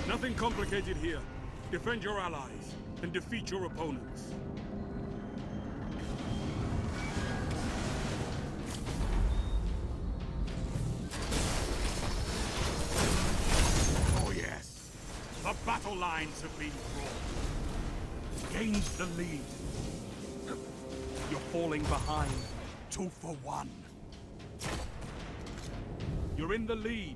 Nothing complicated here. Defend your allies and defeat your opponents. Oh yes, the battle lines have been drawn. Gains the lead. You're falling behind. 2 for 1. You're in the lead.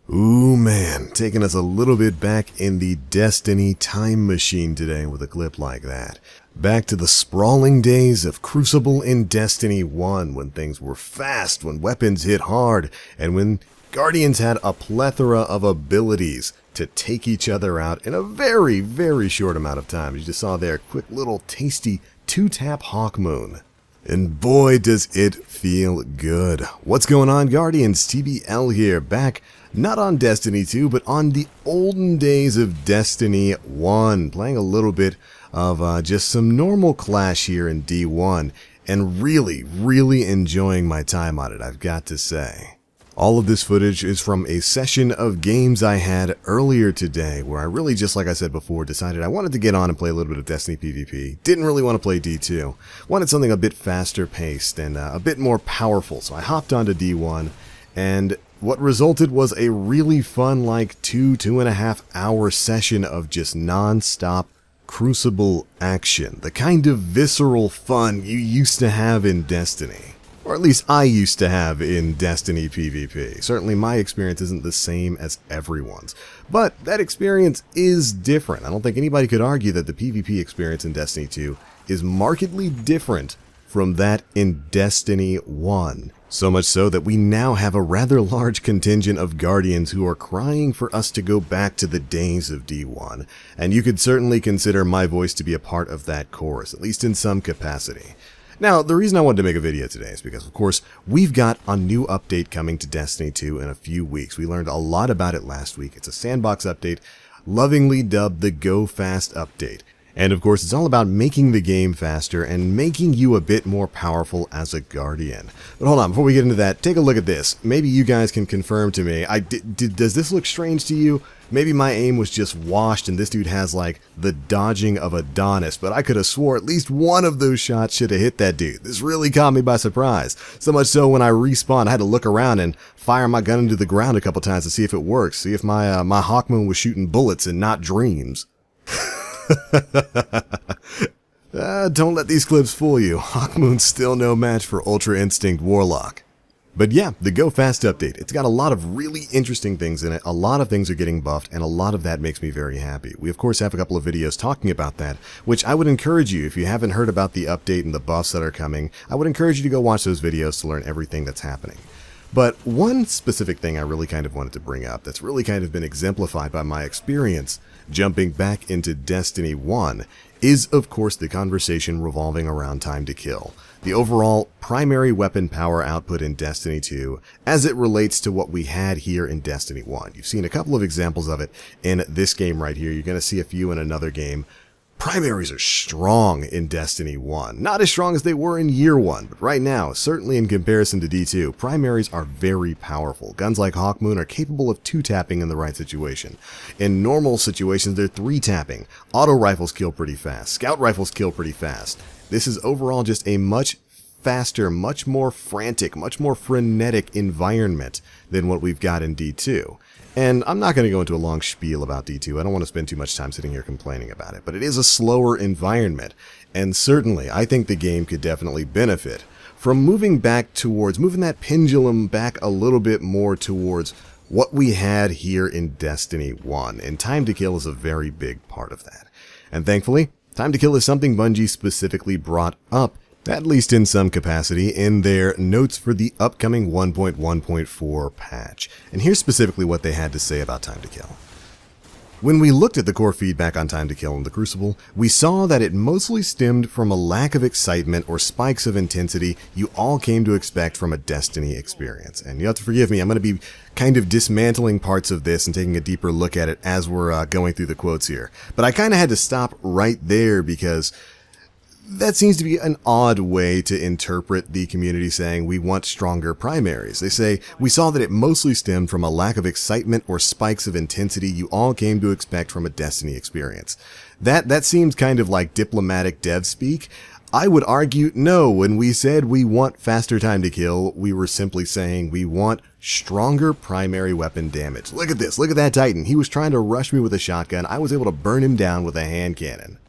Ooh man, taking us a little bit back in the Destiny time machine today with a clip like that. Back to the sprawling days of Crucible in Destiny 1, when things were fast, when weapons hit hard, and when Guardians had a plethora of abilities to take each other out in a very, very short amount of time. You just saw there, quick little tasty 2-tap Hawkmoon. And boy, does it feel good. What's going on, Guardians? TBL here, back not on Destiny 2, but on the olden days of Destiny 1, playing a little bit of just some normal Clash here in D1, and really, really enjoying my time on it, I've got to say. All of this footage is from a session of games I had earlier today, where I really, just like I said before, decided I wanted to get on and play a little bit of Destiny PvP. Didn't really want to play D2. Wanted something a bit faster paced and a bit more powerful, so I hopped onto D1, and what resulted was a really fun, like 2.5 hour session of just non-stop Crucible action. The kind of visceral fun you used to have in Destiny. Or at least I used to have in Destiny PvP. Certainly my experience isn't the same as everyone's. But that experience is different. I don't think anybody could argue that the PvP experience in Destiny 2 is markedly different from that in Destiny 1. So much so that we now have a rather large contingent of Guardians who are crying for us to go back to the days of D1. And you could certainly consider my voice to be a part of that chorus, at least in some capacity. Now, the reason I wanted to make a video today is because, of course, we've got a new update coming to Destiny 2 in a few weeks. We learned a lot about it last week. It's a sandbox update, lovingly dubbed the Go Fast update. And of course, it's all about making the game faster and making you a bit more powerful as a Guardian. But hold on, before we get into that, take a look at this. Maybe you guys can confirm to me, does this look strange to you? Maybe my aim was just washed and this dude has like the dodging of Adonis, but I could have swore at least one of those shots should have hit that dude. This really caught me by surprise. So much so when I respawned, I had to look around and fire my gun into the ground a couple times to see if it works, see if my Hawkmoon was shooting bullets and not dreams. Don't let these clips fool you. Hawkmoon's still no match for Ultra Instinct Warlock. But yeah, the Go Fast update, it's got a lot of really interesting things in it. A lot of things are getting buffed, and a lot of that makes me very happy. We of course have a couple of videos talking about that, which I would encourage you, if you haven't heard about the update and the buffs that are coming, I would encourage you to go watch those videos to learn everything that's happening. But one specific thing I really kind of wanted to bring up that's really kind of been exemplified by my experience jumping back into Destiny 1 is, of course, the conversation revolving around time to kill. The overall primary weapon power output in Destiny 2 as it relates to what we had here in Destiny 1. You've seen a couple of examples of it in this game right here. You're going to see a few in another game. Primaries are strong in Destiny 1. Not as strong as they were in Year 1, but right now, certainly in comparison to D2, primaries are very powerful. Guns like Hawkmoon are capable of 2-tapping in the right situation. In normal situations, they're 3-tapping. Auto rifles kill pretty fast. Scout rifles kill pretty fast. This is overall just a much faster, much more frantic, much more frenetic environment than what we've got in D2. And I'm not going to go into a long spiel about D2, I don't want to spend too much time sitting here complaining about it, but it is a slower environment, and certainly I think the game could definitely benefit from moving that pendulum back a little bit more towards what we had here in Destiny 1, and time to kill is a very big part of that. And thankfully, time to kill is something Bungie specifically brought up, at least in some capacity, in their notes for the upcoming 1.1.4 patch. And here's specifically what they had to say about time to kill. When we looked at the core feedback on time to kill in the Crucible, we saw that it mostly stemmed from a lack of excitement or spikes of intensity you all came to expect from a Destiny experience. And you have to forgive me, I'm going to be kind of dismantling parts of this and taking a deeper look at it as we're going through the quotes here. But I kind of had to stop right there because that seems to be an odd way to interpret the community saying we want stronger primaries. They say, we saw that it mostly stemmed from a lack of excitement or spikes of intensity you all came to expect from a Destiny experience. That seems kind of like diplomatic dev speak. I would argue, no, when we said we want faster time to kill, we were simply saying we want stronger primary weapon damage. Look at this, look at that Titan. He was trying to rush me with a shotgun. I was able to burn him down with a hand cannon.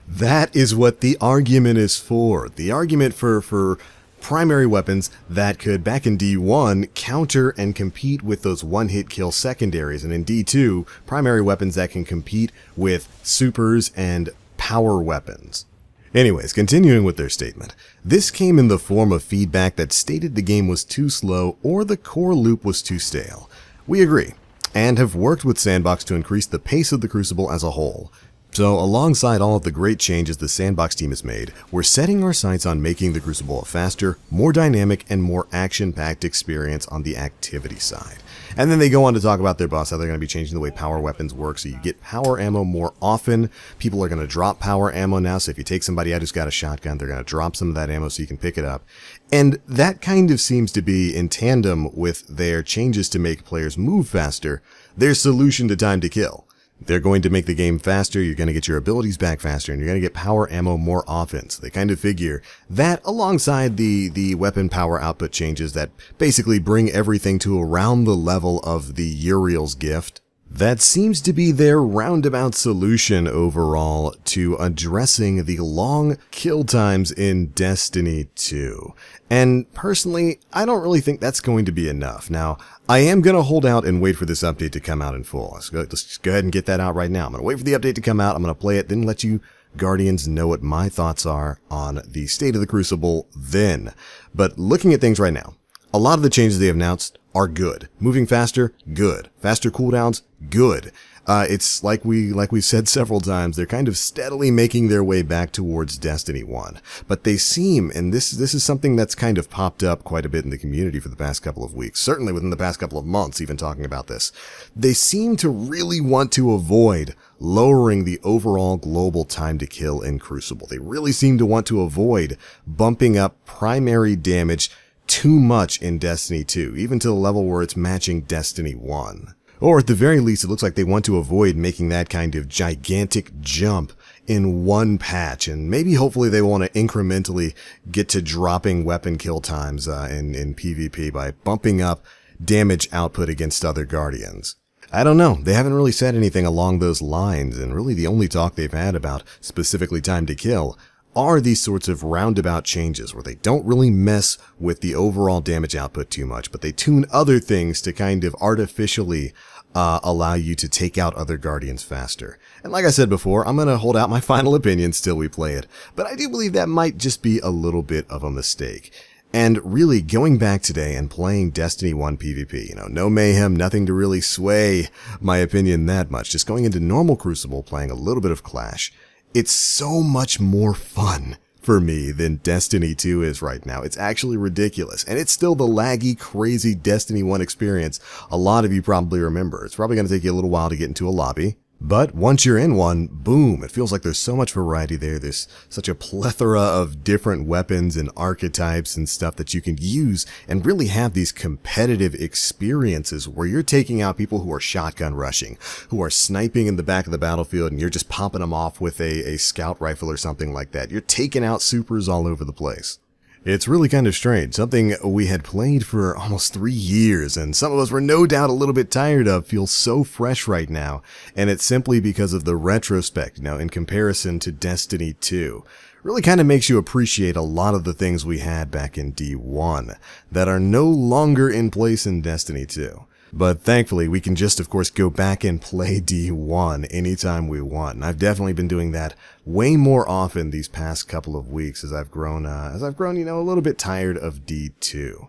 That is what the argument is for. The argument for primary weapons that could, back in D1, counter and compete with those one-hit kill secondaries, and in D2, primary weapons that can compete with supers and power weapons. Anyways, continuing with their statement, this came in the form of feedback that stated the game was too slow or the core loop was too stale. We agree, and have worked with Sandbox to increase the pace of the Crucible as a whole. So, alongside all of the great changes the Sandbox team has made, we're setting our sights on making the Crucible a faster, more dynamic, and more action-packed experience on the activity side. And then they go on to talk about their boss, how they're going to be changing the way power weapons work, so you get power ammo more often. People are going to drop power ammo now, so if you take somebody out who's got a shotgun, they're going to drop some of that ammo so you can pick it up. And that kind of seems to be in tandem with their changes to make players move faster, their solution to time to kill. They're going to make the game faster, you're going to get your abilities back faster, and you're going to get power ammo more often. So they kind of figure that alongside the weapon power output changes that basically bring everything to around the level of the Uriel's gift, that seems to be their roundabout solution overall to addressing the long kill times in Destiny 2. And personally, I don't really think that's going to be enough. Now, I am going to hold out and wait for this update to come out in full. Let's go ahead and get that out right now. I'm going to wait for the update to come out. I'm going to play it, then let you Guardians know what my thoughts are on the state of the Crucible then. But looking at things right now, a lot of the changes they have announced are good. Moving faster, good. Faster cooldowns, good. It's like we said several times, they're kind of steadily making their way back towards Destiny 1. But they seem, and this is something that's kind of popped up quite a bit in the community for the past couple of weeks, certainly within the past couple of months, even talking about this. They seem to really want to avoid lowering the overall global time to kill in Crucible. They really seem to want to avoid bumping up primary damage too much in Destiny 2, even to the level where it's matching Destiny 1. Or at the very least, it looks like they want to avoid making that kind of gigantic jump in one patch, and maybe hopefully they want to incrementally get to dropping weapon kill times in PvP by bumping up damage output against other Guardians. I don't know, they haven't really said anything along those lines, and really the only talk they've had about specifically time to kill are these sorts of roundabout changes where they don't really mess with the overall damage output too much, but they tune other things to kind of artificially allow you to take out other Guardians faster. And like I said before, I'm going to hold out my final opinion till we play it, but I do believe that might just be a little bit of a mistake. And really, going back today and playing Destiny 1 PvP, no mayhem, nothing to really sway my opinion that much, just going into normal Crucible, playing a little bit of Clash, it's so much more fun for me than Destiny 2 is right now. It's actually ridiculous. And it's still the laggy, crazy Destiny 1 experience a lot of you probably remember. It's probably going to take you a little while to get into a lobby. But once you're in one, boom, it feels like there's so much variety there. There's such a plethora of different weapons and archetypes and stuff that you can use and really have these competitive experiences where you're taking out people who are shotgun rushing, who are sniping in the back of the battlefield, and you're just popping them off with a scout rifle or something like that. You're taking out supers all over the place. It's really kind of strange, something we had played for almost 3 years, and some of us were no doubt a little bit tired of, feels so fresh right now, and it's simply because of the retrospect, in comparison to Destiny 2. Really kind of makes you appreciate a lot of the things we had back in D1 that are no longer in place in Destiny 2. But thankfully, we can just, of course, go back and play D1 anytime we want. And I've definitely been doing that way more often these past couple of weeks as I've grown, a little bit tired of D2.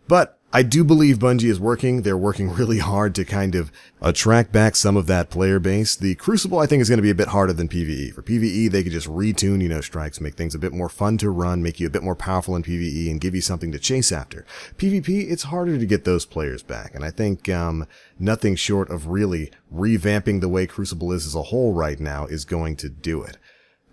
But I do believe Bungie is working. They're working really hard to kind of attract back some of that player base. The Crucible, I think, is going to be a bit harder than PvE. For PvE, they could just retune, strikes, make things a bit more fun to run, make you a bit more powerful in PvE, and give you something to chase after. PvP, it's harder to get those players back, and I think nothing short of really revamping the way Crucible is as a whole right now is going to do it.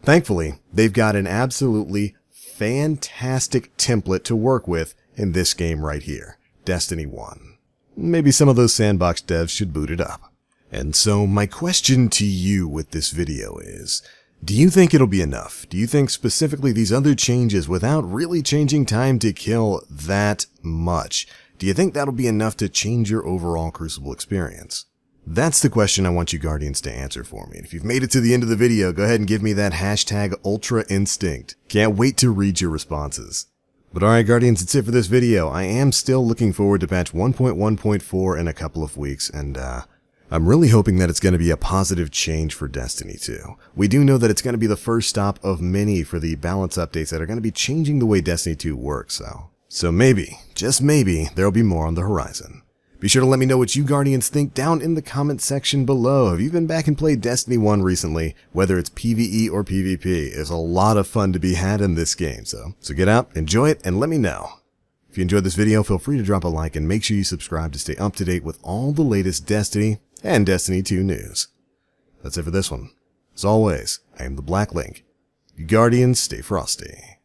Thankfully, they've got an absolutely fantastic template to work with in this game right here. Destiny 1. Maybe some of those sandbox devs should boot it up. And so my question to you with this video is, do you think it'll be enough? Do you think specifically these other changes, without really changing time to kill that much, do you think that'll be enough to change your overall Crucible experience? That's the question I want you Guardians to answer for me. And if you've made it to the end of the video, go ahead and give me that hashtag Ultra Instinct. Can't wait to read your responses. But alright Guardians, that's it for this video. I am still looking forward to patch 1.1.4 in a couple of weeks, and I'm really hoping that it's going to be a positive change for Destiny 2. We do know that it's going to be the first stop of many for the balance updates that are going to be changing the way Destiny 2 works, so maybe, just maybe, there'll be more on the horizon. Be sure to let me know what you Guardians think down in the comment section below. Have you been back and played Destiny 1 recently? Whether it's PvE or PvP, there's a lot of fun to be had in this game, so get out, enjoy it, and let me know. If you enjoyed this video, feel free to drop a like and make sure you subscribe to stay up to date with all the latest Destiny and Destiny 2 news. That's it for this one. As always, I am TheBlackLink. You Guardians, stay frosty.